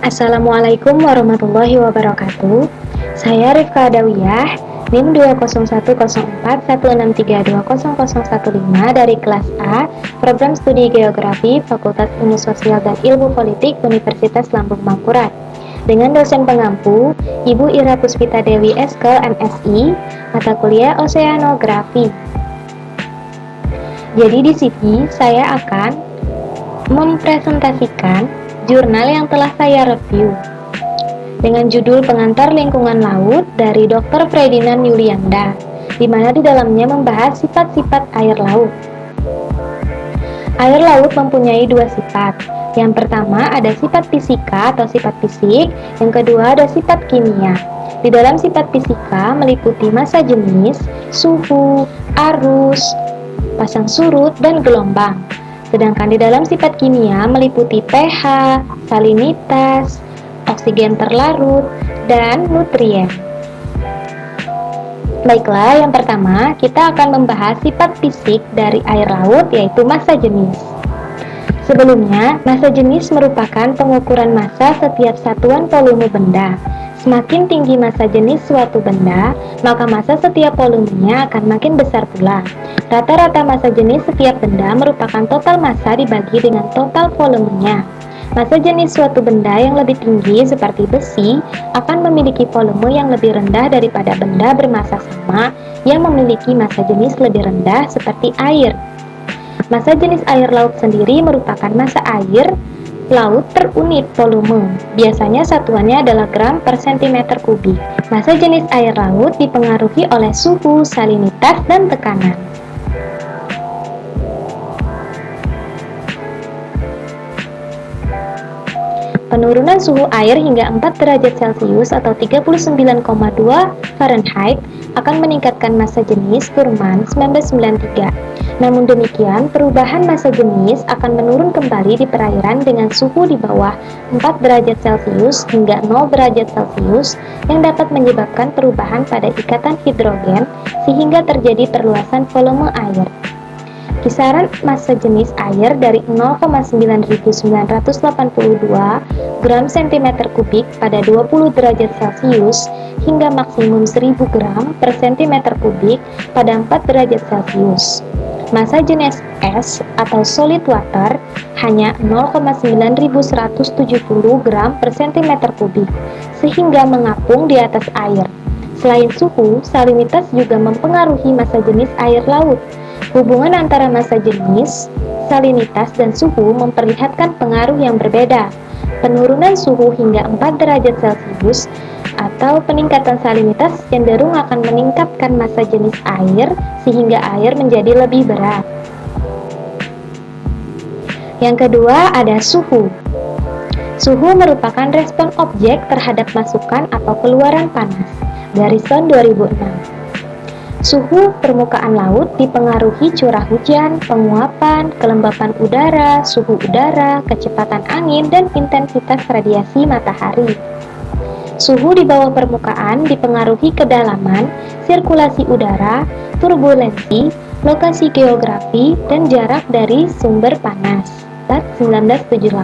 Assalamualaikum warahmatullahi wabarakatuh. Saya Rifka Adawiyah, NIM 2010463200015 dari kelas A, Program Studi Geografi, Fakultas Ilmu Sosial dan Ilmu Politik, Universitas Lambung Mangkurat. Dengan dosen pengampu, Ibu Ira Puspita Dewi Eskel, MSI, mata kuliah Oseanografi. Jadi di sini saya akan mempresentasikan jurnal yang telah saya review dengan judul Pengantar Lingkungan Laut dari Dr. Ferdinand Yulianda, di mana di dalamnya membahas sifat-sifat air laut. Air laut mempunyai dua sifat. Yang pertama ada sifat fisika atau sifat fisik, yang kedua ada sifat kimia. Di dalam sifat fisika meliputi massa jenis, suhu, arus, pasang surut, dan gelombang. Sedangkan di dalam sifat kimia meliputi pH, salinitas, oksigen terlarut, dan nutrien. Baiklah, yang pertama kita akan membahas sifat fisik dari air laut, yaitu massa jenis. Sebelumnya, massa jenis merupakan pengukuran massa setiap satuan volume benda. Semakin tinggi massa jenis suatu benda, maka massa setiap volumenya akan makin besar pula. Rata-rata massa jenis setiap benda merupakan total massa dibagi dengan total volumenya. Massa jenis suatu benda yang lebih tinggi seperti besi akan memiliki volume yang lebih rendah daripada benda bermassa sama yang memiliki massa jenis lebih rendah seperti air. Massa jenis air laut sendiri merupakan massa air laut per unit volume. Biasanya satuannya adalah gram per centimeter kubik. Massa jenis air laut dipengaruhi oleh suhu, salinitas, dan tekanan. Penurunan suhu air hingga 4 derajat Celcius atau 39,2 Fahrenheit akan meningkatkan massa jenis Furman 1993. Namun demikian, perubahan massa jenis akan menurun kembali di perairan dengan suhu di bawah 4 derajat Celcius hingga 0 derajat Celcius yang dapat menyebabkan perubahan pada ikatan hidrogen sehingga terjadi perluasan volume air. Kisaran massa jenis air dari 0,9982 gram cm kubik pada 20 derajat Celcius hingga maksimum 1000 gram per cm kubik pada 4 derajat Celcius. Massa jenis es atau solid water hanya 0,9170 gram per cm kubik sehingga mengapung di atas air. Selain suhu, salinitas juga mempengaruhi massa jenis air laut. Hubungan antara massa jenis, salinitas, dan suhu memperlihatkan pengaruh yang berbeda. Penurunan suhu hingga 4 derajat Celcius atau peningkatan salinitas cenderung akan meningkatkan massa jenis air sehingga air menjadi lebih berat. Yang kedua ada suhu. Suhu merupakan respon objek terhadap masukan atau keluaran panas. Garrison 2006. Suhu permukaan laut dipengaruhi curah hujan, penguapan, kelembapan udara, suhu udara, kecepatan angin, dan intensitas radiasi matahari. Suhu di bawah permukaan dipengaruhi kedalaman, sirkulasi udara, turbulensi, lokasi geografi, dan jarak dari sumber panas. Bat 1978.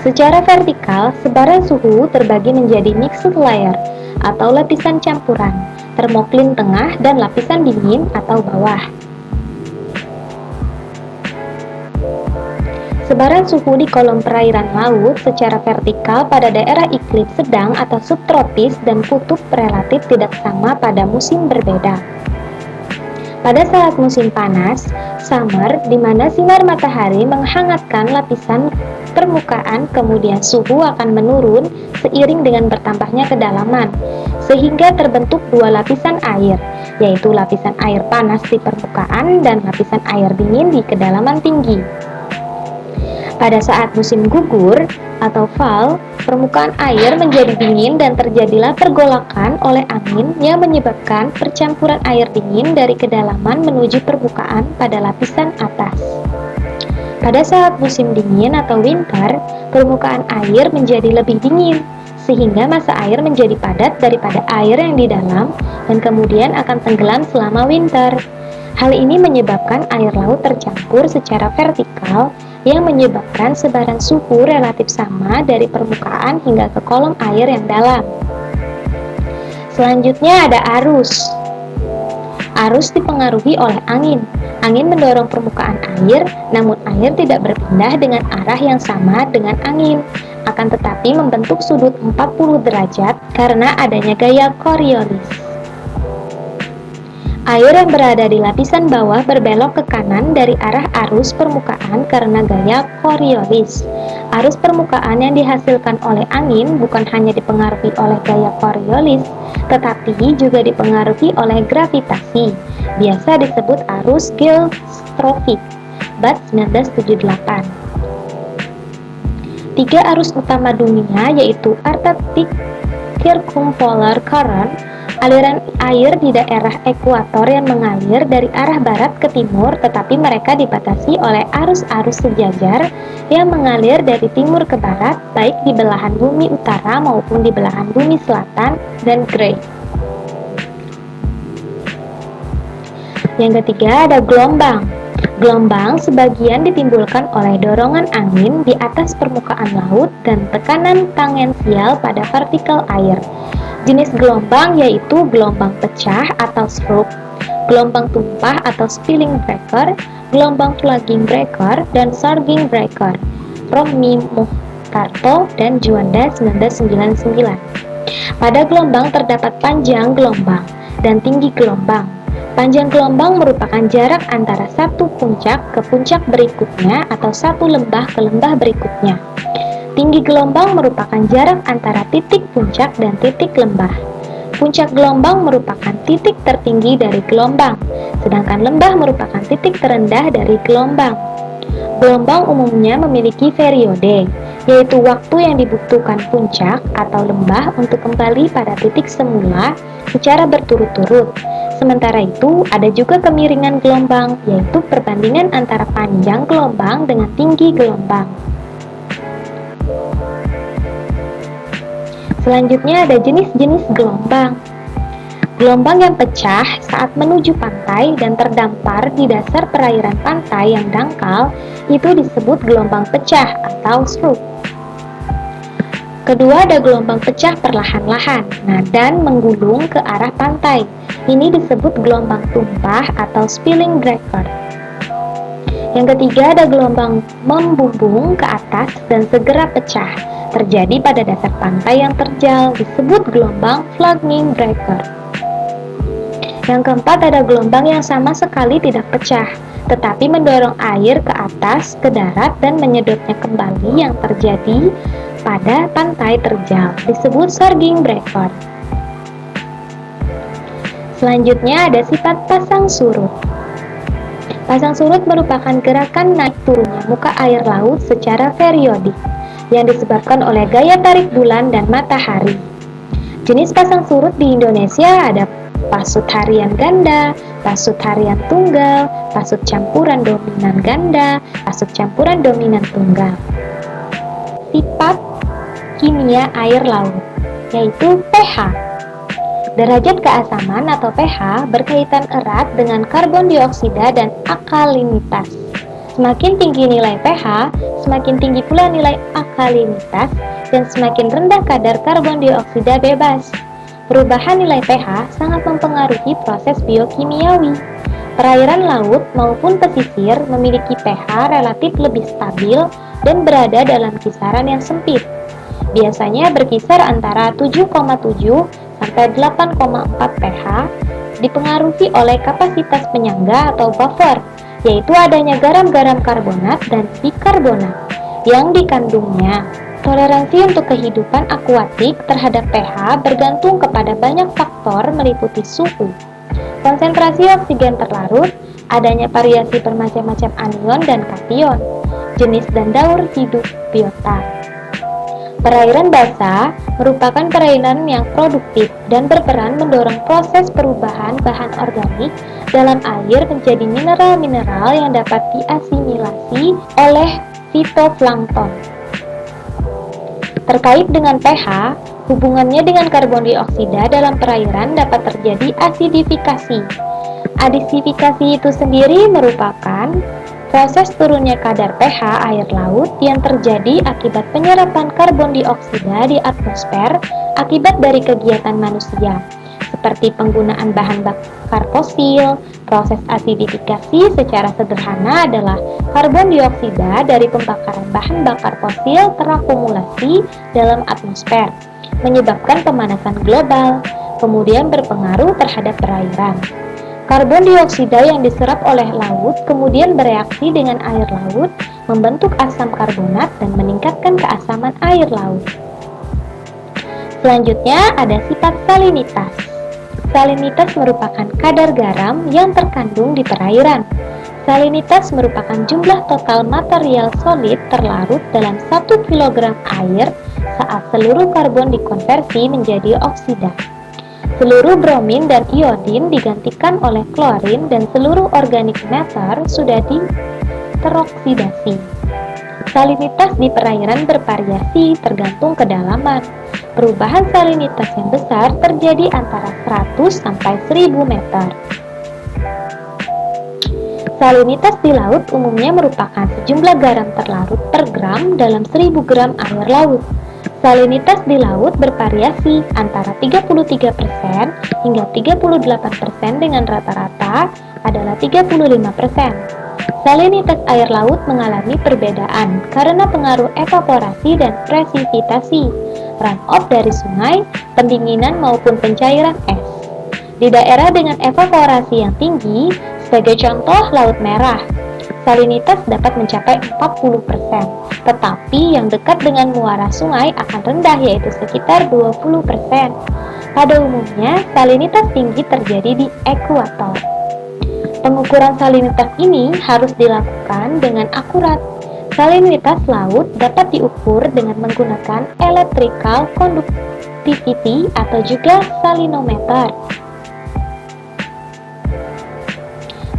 Secara vertikal, sebaran suhu terbagi menjadi mixed layer atau lapisan campuran, termoklin tengah, dan lapisan dingin atau bawah. Sebaran suhu di kolom perairan laut secara vertikal pada daerah iklim sedang atau subtropis dan kutub relatif tidak sama pada musim berbeda. Pada saat musim panas, summer, di mana sinar matahari menghangatkan lapisan permukaan, kemudian suhu akan menurun seiring dengan bertambahnya kedalaman, sehingga terbentuk dua lapisan air, yaitu lapisan air panas di permukaan dan lapisan air dingin di kedalaman tinggi. Pada saat musim gugur atau fall, permukaan air menjadi dingin dan terjadilah pergolakan oleh angin yang menyebabkan percampuran air dingin dari kedalaman menuju permukaan pada lapisan atas. Pada saat musim dingin atau winter, permukaan air menjadi lebih dingin, sehingga massa air menjadi padat daripada air yang di dalam dan kemudian akan tenggelam selama winter. Hal ini menyebabkan air laut tercampur secara vertikal yang menyebabkan sebaran suhu relatif sama dari permukaan hingga ke kolom air yang dalam. Selanjutnya ada arus. Arus dipengaruhi oleh angin. Angin mendorong permukaan air, namun air tidak berpindah dengan arah yang sama dengan angin, akan tetapi membentuk sudut 40 derajat karena adanya gaya Coriolis. Air yang berada di lapisan bawah berbelok ke kanan dari arah arus permukaan karena gaya Coriolis. Arus permukaan yang dihasilkan oleh angin bukan hanya dipengaruhi oleh gaya Coriolis, tetapi juga dipengaruhi oleh gravitasi. Biasa disebut arus geostropik. Bad 1978. 3 arus utama dunia yaitu Arctic Circumpolar Current, aliran air di daerah ekuator yang mengalir dari arah barat ke timur, tetapi mereka dibatasi oleh arus-arus sejajar yang mengalir dari timur ke barat, baik di belahan bumi utara maupun di belahan bumi selatan, dan Gray. Yang ketiga ada gelombang. Gelombang sebagian ditimbulkan oleh dorongan angin di atas permukaan laut dan tekanan tangensial pada partikel air. Jenis gelombang yaitu gelombang pecah atau stroke, gelombang tumpah atau spilling breaker, gelombang flooding breaker, dan surging breaker. Rohmi Muhtarto dan Juanda 1999. Pada gelombang terdapat panjang gelombang dan tinggi gelombang. Panjang gelombang merupakan jarak antara satu puncak ke puncak berikutnya atau satu lembah ke lembah berikutnya. Tinggi gelombang merupakan jarak antara titik puncak dan titik lembah. Puncak gelombang merupakan titik tertinggi dari gelombang, sedangkan lembah merupakan titik terendah dari gelombang. Gelombang umumnya memiliki periode, yaitu waktu yang dibutuhkan puncak atau lembah untuk kembali pada titik semula secara berturut-turut. Sementara itu, ada juga kemiringan gelombang, yaitu perbandingan antara panjang gelombang dengan tinggi gelombang. Selanjutnya ada jenis-jenis gelombang. Gelombang yang pecah saat menuju pantai dan terdampar di dasar perairan pantai yang dangkal itu disebut gelombang pecah atau stroke. Kedua ada gelombang pecah perlahan-lahan, dan menggulung ke arah pantai. Ini disebut gelombang tumpah atau spilling breaker. Yang ketiga ada gelombang membumbung ke atas dan segera pecah. Terjadi pada dasar pantai yang terjal, disebut gelombang flooding breaker. Yang keempat ada gelombang yang sama sekali tidak pecah, tetapi mendorong air ke atas, ke darat, dan menyedotnya kembali yang terjadi pada pantai terjal, disebut surging breaker. Selanjutnya ada sifat pasang surut. Pasang surut merupakan gerakan naik turunnya muka air laut secara periodik yang disebabkan oleh gaya tarik bulan dan matahari. Jenis pasang surut di Indonesia ada pasut harian ganda, pasut harian tunggal, pasut campuran dominan ganda, pasut campuran dominan tunggal. Sifat kimia air laut yaitu pH. Derajat keasaman atau pH berkaitan erat dengan karbon dioksida dan alkalinitas. Semakin tinggi nilai pH, semakin tinggi pula nilai alkalinitas dan semakin rendah kadar karbon dioksida bebas. Perubahan nilai pH sangat mempengaruhi proses biokimiawi. Perairan laut maupun pesisir memiliki pH relatif lebih stabil dan berada dalam kisaran yang sempit. Biasanya berkisar antara 7,7 sampai 8,4 pH, dipengaruhi oleh kapasitas penyangga atau buffer, yaitu adanya garam-garam karbonat dan bikarbonat yang dikandungnya. Toleransi untuk kehidupan akuatik terhadap pH bergantung kepada banyak faktor meliputi suhu, konsentrasi oksigen terlarut, adanya variasi bermacam-macam anion dan kation, jenis dan daur hidup biota. Perairan basah merupakan perairan yang produktif dan berperan mendorong proses perubahan bahan organik dalam air menjadi mineral-mineral yang dapat diasimilasi oleh fitoplankton. Terkait dengan pH, hubungannya dengan karbon dioksida dalam perairan dapat terjadi asidifikasi. Adisifikasi itu sendiri merupakan proses turunnya kadar pH air laut yang terjadi akibat penyerapan karbon dioksida di atmosfer akibat dari kegiatan manusia, seperti penggunaan bahan bakar fosil. Proses asidifikasi secara sederhana adalah karbon dioksida dari pembakaran bahan bakar fosil terakumulasi dalam atmosfer, menyebabkan pemanasan global, kemudian berpengaruh terhadap perairan. Karbon dioksida yang diserap oleh laut kemudian bereaksi dengan air laut, membentuk asam karbonat dan meningkatkan keasaman air laut. Selanjutnya ada sifat salinitas. Salinitas merupakan kadar garam yang terkandung di perairan. Salinitas merupakan jumlah total material solid terlarut dalam 1 kg air saat seluruh karbon dikonversi menjadi oksida. Seluruh bromin dan iodin digantikan oleh klorin dan seluruh organik matter sudah teroksidasi. Salinitas di perairan bervariasi tergantung kedalaman. Perubahan salinitas yang besar terjadi antara 100 sampai 1000 meter. Salinitas di laut umumnya merupakan sejumlah garam terlarut per gram dalam 1000 gram air laut. Salinitas di laut bervariasi antara 33% hingga 38% dengan rata-rata adalah 35%. Salinitas air laut mengalami perbedaan karena pengaruh evaporasi dan presipitasi, runoff dari sungai, pendinginan maupun pencairan es. Di daerah dengan evaporasi yang tinggi, sebagai contoh Laut Merah, salinitas dapat mencapai 40%, tetapi yang dekat dengan muara sungai akan rendah yaitu sekitar 20%. Pada umumnya, salinitas tinggi terjadi di ekuator. Pengukuran salinitas ini harus dilakukan dengan akurat. Salinitas laut dapat diukur dengan menggunakan electrical conductivity atau juga salinometer.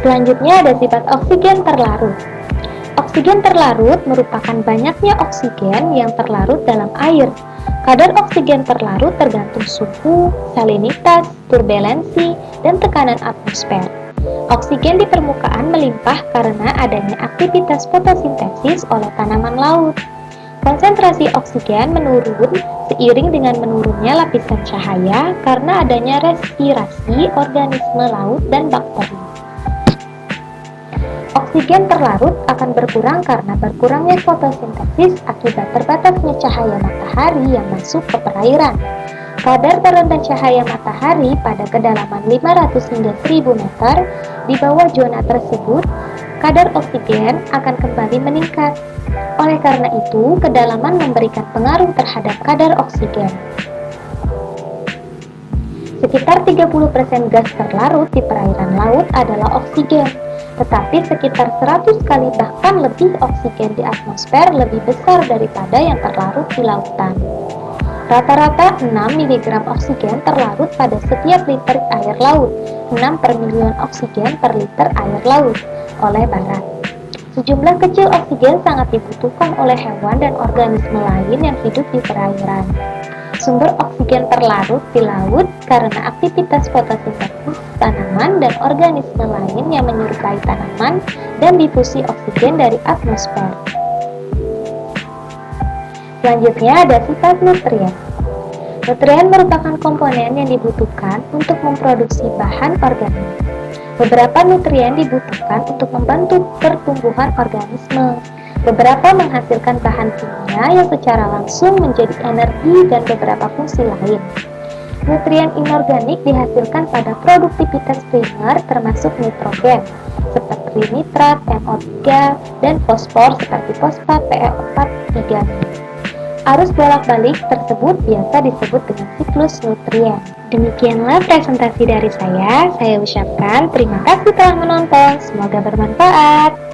Selanjutnya ada sifat oksigen terlarut. Oksigen terlarut merupakan banyaknya oksigen yang terlarut dalam air. Kadar oksigen terlarut tergantung suhu, salinitas, turbulensi, dan tekanan atmosfer. Oksigen di permukaan melimpah karena adanya aktivitas fotosintesis oleh tanaman laut. Konsentrasi oksigen menurun seiring dengan menurunnya lapisan cahaya karena adanya respirasi organisme laut dan bakteri. Oksigen terlarut akan berkurang karena berkurangnya fotosintesis akibat terbatasnya cahaya matahari yang masuk ke perairan. Kadar terendah cahaya matahari pada kedalaman 500 hingga 1000 meter di bawah zona tersebut, kadar oksigen akan kembali meningkat. Oleh karena itu, kedalaman memberikan pengaruh terhadap kadar oksigen. Sekitar 30% gas terlarut di perairan laut adalah oksigen, tetapi sekitar 100 kali bahkan lebih oksigen di atmosfer lebih besar daripada yang terlarut di lautan. Rata-rata 6 mg oksigen terlarut pada setiap liter air laut, 6 per milion oksigen per liter air laut oleh Barat. Sejumlah kecil oksigen sangat dibutuhkan oleh hewan dan organisme lain yang hidup di perairan. Sumber oksigen terlarut di laut karena aktivitas fotosintesis tanaman dan organisme lain yang menyerupai tanaman dan difusi oksigen dari atmosfer. Selanjutnya ada sifat nutrien. Nutrien merupakan komponen yang dibutuhkan untuk memproduksi bahan organik. Beberapa nutrien dibutuhkan untuk membantu pertumbuhan organisme. Beberapa menghasilkan bahan kimia yang secara langsung menjadi energi dan beberapa fungsi lain. Nutrien inorganik dihasilkan pada produktivitas primer termasuk nitrogen, seperti nitrat, NO3, dan fosfor seperti fosfat PE4 3. Arus bolak-balik tersebut biasa disebut dengan siklus nutrien. Demikianlah presentasi dari saya ucapkan terima kasih telah menonton, semoga bermanfaat.